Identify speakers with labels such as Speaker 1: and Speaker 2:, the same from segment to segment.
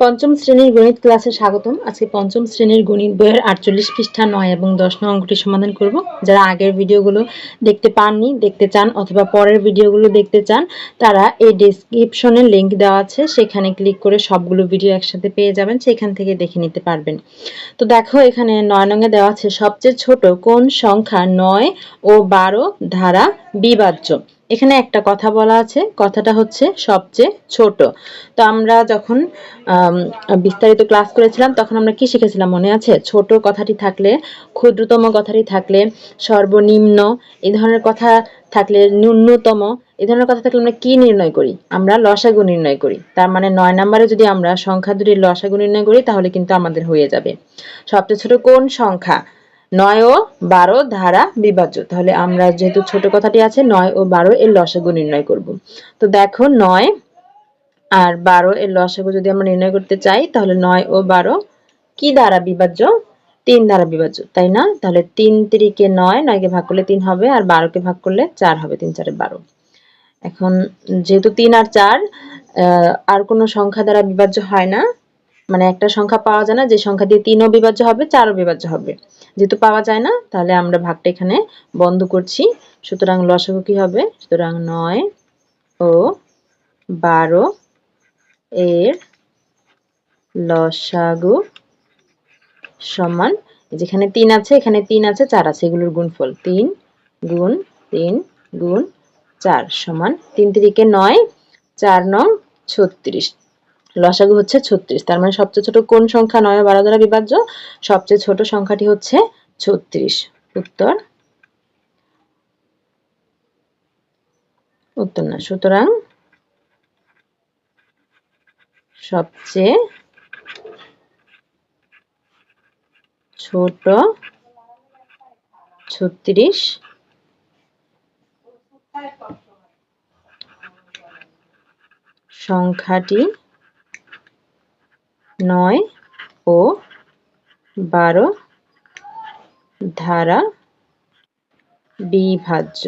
Speaker 1: পঞ্চম শ্রেণীর গণিত ক্লাসে স্বাগতম। আজকে পঞ্চম শ্রেণীর গণিত বইয়ের 48 পৃষ্ঠা 9 এবং 10 নং অঙ্কটি সমাধান করব। যারা আগের ভিডিওগুলো দেখতে পাননি, দেখতে চান অথবা পরের ভিডিওগুলো দেখতে চান, তারা এই ডেসক্রিপশনে লিংক দেওয়া আছে, সেখানে ক্লিক করে সবগুলো ভিডিও একসাথে পেয়ে যাবেন, সেখান থেকে দেখে নিতে পারবেন। তো দেখো, এখানে 9 নং এ দেওয়া আছে সবচেয়ে ছোট কোন সংখ্যা 9 ও 12 দ্বারা বিভাজ্য। এখানে একটা কথা বলা আছে, কথাটা হচ্ছে সবচেয়ে ছোট। তো আমরা যখন বিস্তারিত ক্লাস করেছিলাম তখন আমরা কি শিখেছিলাম মনে আছে? ছোট কথাটি থাকলে, ক্ষুদ্রতম কথাটি থাকলে, সর্বনিম্ন এই ধরনের কথা থাকলে, ন্যূনতম এই ধরনের কথা থাকলে আমরা কি নির্ণয় করি? আমরা লসাগু নির্ণয় করি। তার মানে 9 নম্বরে যদি আমরা সংখ্যা দুটির লসাগু নির্ণয় করি তাহলে কিন্তু আমাদের হয়ে যাবে। সবচেয়ে ছোট কোন সংখ্যা 9 ও 12 দ্বারা বিভাজ্য। তাহলে আমরা যেহেতু ছোট কথাটি আছে 9 ও 12 এর লসাগু নির্ণয় করব। তো দেখো 9 আর 12 এর লসাগু যদি আমরা নির্ণয় করতে চাই তাহলে 9 ও 12 কি দ্বারা বিভাজ্য? 3 দ্বারা বিভাজ্য, তাই না? তাহলে 3 3 9, 9 কে ভাগ করলে 3 হবে আর 12 কে ভাগ করলে 4 হবে, 3 4 12। এখন যেহেতু 3 আর 4 আর কোনো সংখ্যা দ্বারা বিভাজ্য হয় না, মানে একটা সংখ্যা পাওয়া যায় না যে সংখ্যা দিয়ে 3ও বিভাজ্য হবে 4ও বিভাজ্য হবে, যেহেতু পাওয়া যায় না তাহলে আমরা ভাগটা এখানে বন্ধ করছি। সুতরাং লসাগু কি হবে? সুতরাং 9 ও 12 এর লসাগু সমান, যেখানে 3 আছে এখানে 3 আছে 4 আছে, এগুলোর গুণফল 3 গুণ 3 গুণ 4 সমান 3 3 9, 4 9 36। লসাগু হচ্ছে 36। তার মানে সবচেয়ে ছোট কোন সংখ্যা 9 ও 12 দ্বারা বিভাজ্য? সবচেয়ে ছোট সংখ্যাটি হচ্ছে 36। উত্তর না। সুতরাং সবচেয়ে ছোট 36 সংখ্যাটি 9 ও 12 দ্বারা বিভাজ্য।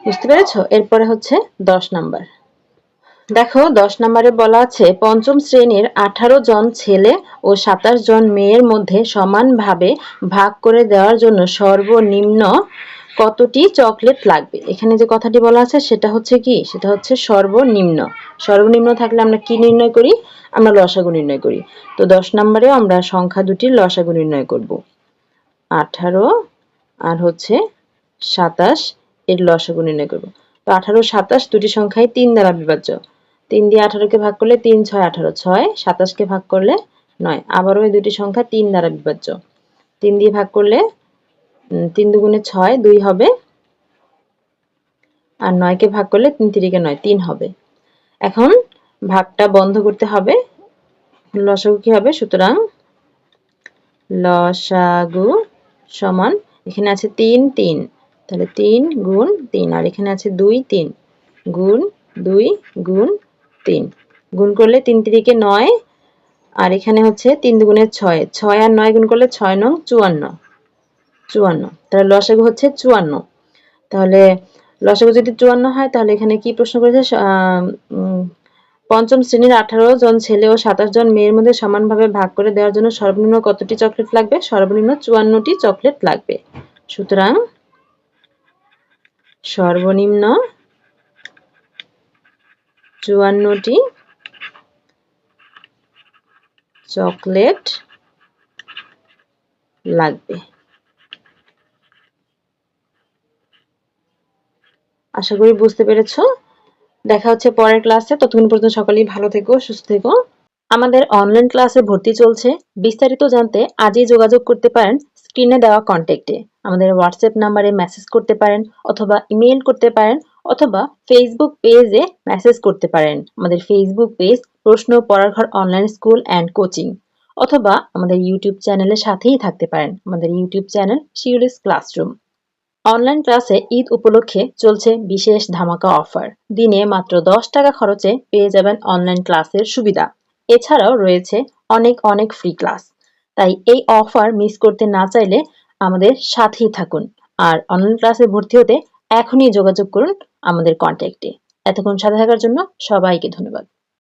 Speaker 1: বুঝতে পেরেছো? এরপরে হচ্ছে 10 নাম্বার। দেখো 10 নম্বরে বলা আছে পঞ্চম শ্রেণীর 18 জন ছেলে ও 27 জন মেয়ের মধ্যে সমানভাবে ভাগ করে দেওয়ার জন্য সর্বনিম্ন কতটি চকলেট লাগবে। এখানে যে কথাটি বলা আছে সেটা হচ্ছে কি? সেটা হচ্ছে সর্বনিম্ন। সর্বনিম্ন থাকলে আমরা কি নির্ণয় করি? আমরা লসাগু নির্ণয় করি। তো 10 নম্বরেও আমরা সংখ্যা দুটির লসাগু নির্ণয় করব। 18 আর হচ্ছে 27 এর লসাগু নির্ণয় করব। তো 18 27 দুটি সংখ্যাই 3 দ্বারা বিভাজ্য। 3 দিয়ে 18 কে ভাগ করলে 3 6 18, 6 27 কে ভাগ করলে 9। আবারও এই দুটি সংখ্যা 3 দ্বারা বিভাজ্য। 3 দিয়ে ভাগ করলে 3 দুগুণে 6, 2 হবে। আর 9 কে ভাগ করলে 3 3 9, 3 হবে। এখন ভাগটা বন্ধ করতে হবে। লসাগু কি হবে? সুতরাং লসাগু সমান, এখানে আছে 3 3, তাহলে 3 গুণ 3, আর এখানে আছে 2 3 গুণ 2 গুণ 3, গুণ করলে 3 3 9, আর এখানে হচ্ছে 3 দুগুণে 6, 6 আর 9 গুণ করলে 6 9 54, 54। তাহলে লসাগু হচ্ছে 54। তাহলে লসাগু যদি 54 হয় তাহলে এখানে কি প্রশ্ন করেছে? পঞ্চম শ্রেণীর 18 জন ছেলে ও 27 জন মেয়ের মধ্যে সমানভাবে ভাগ করে দেওয়ার জন্য সর্বনিম্ন কতটি চকলেট লাগবে? সর্বনিম্ন 54টি চকলেট লাগবে। সুতরাং সর্বনিম্ন 54টি চকলেট লাগবে। আশা করি বুঝতে পেরেছো। দেখা হচ্ছে পরের ক্লাসে। ততক্ষণ পর্যন্ত সকলেই ভালো থেকো, সুস্থ থেকো। আমাদের অনলাইন ক্লাসে ভর্তি চলছে। বিস্তারিত জানতে আজই যোগাযোগ করতে পারেন স্ক্রিনে দেওয়া কন্ট্যাক্টে। আমাদের হোয়াটসঅ্যাপ নাম্বারে মেসেজ করতে পারেন অথবা ইমেইল করতে পারেন অথবা ফেসবুক পেজে মেসেজ করতে পারেন। আমাদের ফেসবুক পেজ প্রশ্ন পড়ার ঘর অনলাইন স্কুল অ্যান্ড কোচিং, অথবা আমাদের ইউটিউব চ্যানেলের সাথেই থাকতে পারেন। আমাদের YouTube channel Shiuli's classroom. Online ক্লাসে ঈদ উপলক্ষে চলছে বিশেষ ধামাকা অফার। দিনে মাত্র 10 টাকা খরচে পেয়ে যাবেন অনলাইন ক্লাসের সুবিধা। এছাড়াও রয়েছে অনেক অনেক ফ্রি ক্লাস। তাই এই অফার মিস করতে না চাইলে আমাদের সাথেই থাকুন। আর অনলাইন ক্লাসে ভর্তি হতে এখনই যোগাযোগ করুন আমাদের কন্ট্যাক্টে। এতক্ষণ সাথে থাকার জন্য সবাইকে ধন্যবাদ।